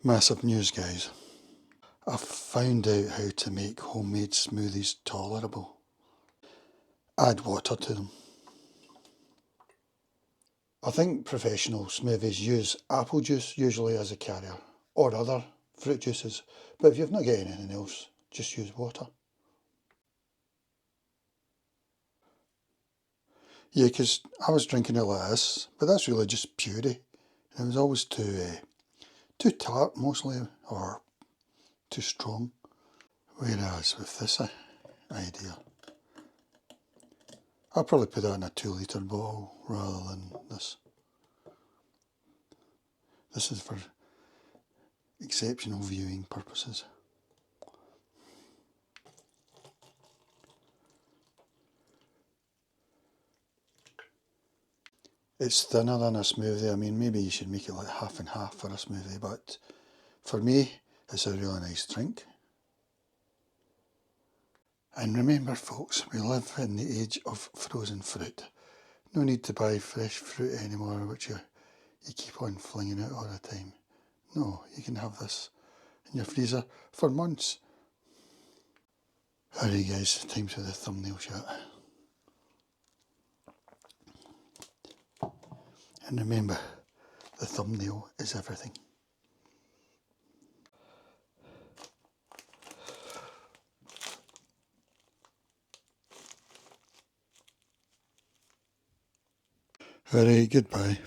Massive news, guys. I've found out how to make homemade smoothies tolerable. Add water to them. I think professional smoothies use apple juice usually as a carrier, or other fruit juices, but if you've not got anything else, just use water. Yeah, because I was drinking it like this, but that's really just puree. And it was always too tart mostly, or too strong. Whereas with this idea, I'll probably put that in a 2 litre bottle rather than this. This is for exceptional viewing purposes. It's thinner than a smoothie. I mean, maybe you should make it like half and half for a smoothie, but for me, it's a really nice drink. And remember, folks, we live in the age of frozen fruit. No need to buy fresh fruit anymore, which you keep on flinging out all the time. No, you can have this in your freezer for months. Alright guys, time for the thumbnail shot. And remember, the thumbnail is everything. Alright, goodbye.